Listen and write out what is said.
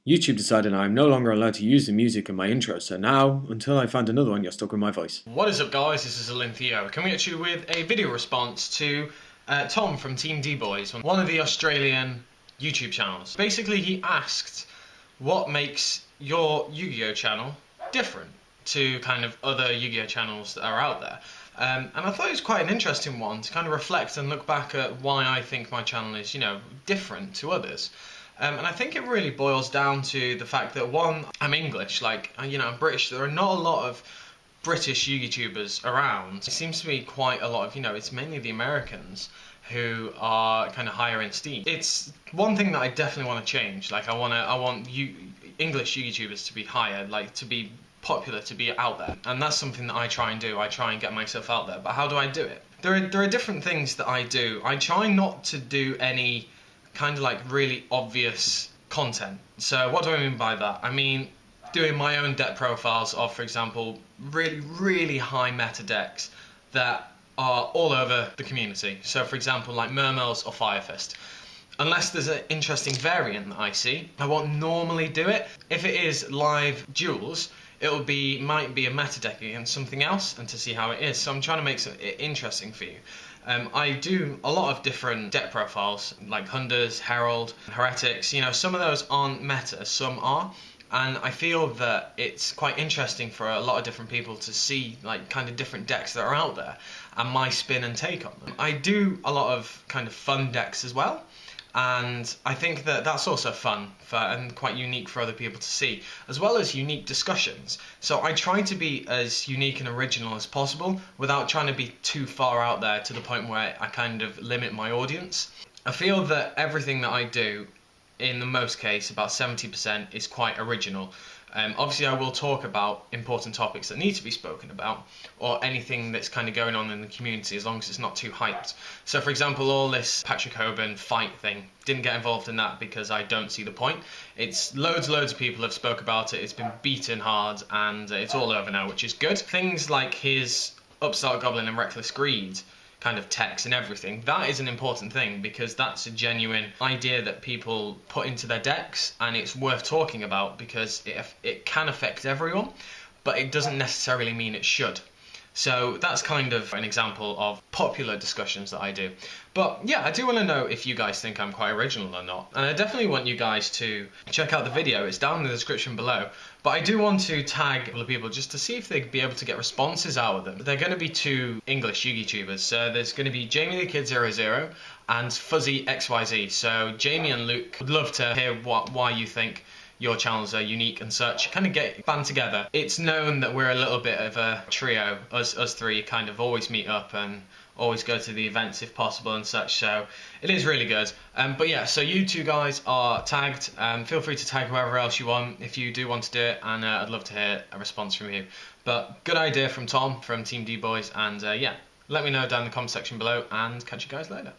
YouTube decided I'm no longer allowed to use the music in my intro, so now, until I find another one, you're stuck with my voice. What is up, guys? This is Olympio coming at you with a video response to Tom from Team D-Boys, one of the Australian YouTube channels. Basically, he asked what makes your Yu-Gi-Oh channel different to kind of other Yu-Gi-Oh channels that are out there. And I thought it was quite an interesting one to kind of reflect and look back at why I think my channel is, different to others. And I think it really boils down to the fact that, one, I'm English, I'm British. There are not a lot of British YouTubers around. It seems to be quite a lot of, it's mainly the Americans who are kind of higher in steam. It's one thing that I definitely want to change. I want English YouTubers to be higher, to be popular, to be out there. And that's something that I try and do. I try and get myself out there. But how do I do it? There are different things that I do. I try not to do any kind of really obvious content. So what do I mean by that? I mean doing my own deck profiles of, for example, really high meta decks that are all over the community. So for example, like Mermails or Firefist. Unless there's an interesting variant that I see, I won't normally do it. If it is live duels, might be a meta deck against something else, and to see how it is. So I'm trying to make it interesting for you. I do a lot of different deck profiles, like Hunders, Herald, Heretics. Some of those aren't meta, some are. And I feel that it's quite interesting for a lot of different people to see kind of different decks that are out there and my spin and take on them. I do a lot of kind of fun decks as well. And I think that that's also fun and quite unique for other people to see, as well as unique discussions. So I try to be as unique and original as possible without trying to be too far out there to the point where I kind of limit my audience. I feel that everything that I do, in the most case, about 70%, is quite original. Obviously, I will talk about important topics that need to be spoken about, or anything that's kind of going on in the community, as long as it's not too hyped. So, for example, all this Patrick Hoban fight thing, didn't get involved in that because I don't see the point. It's loads of people have spoke about it, it's been beaten hard, and it's all over now, which is good. Things like his Upstart Goblin and Reckless Greed kind of text and everything, that is an important thing because that's a genuine idea that people put into their decks, and it's worth talking about because it can affect everyone, but it doesn't necessarily mean it should. So that's kind of an example of popular discussions that I do. But yeah, I do want to know if you guys think I'm quite original or not. And I definitely want you guys to check out the video. It's down in the description below. But I do want to tag a couple of people just to see if they'd be able to get responses out of them. They're going to be two English YouTubers. So there's going to be Jamie the Kid 00 and Fuzzy XYZ. So Jamie and Luke, would love to hear why you think your channels are unique and such. Kind of get band together. It's known that we're a little bit of a trio. Us three kind of always meet up and always go to the events if possible and such, so it is really good. But yeah, so you two guys are tagged. Feel free to tag whoever else you want if you do want to do it, and I'd love to hear a response from you. But good idea from Tom from Team D-Boys, and yeah, let me know down in the comment section below, and catch you guys later.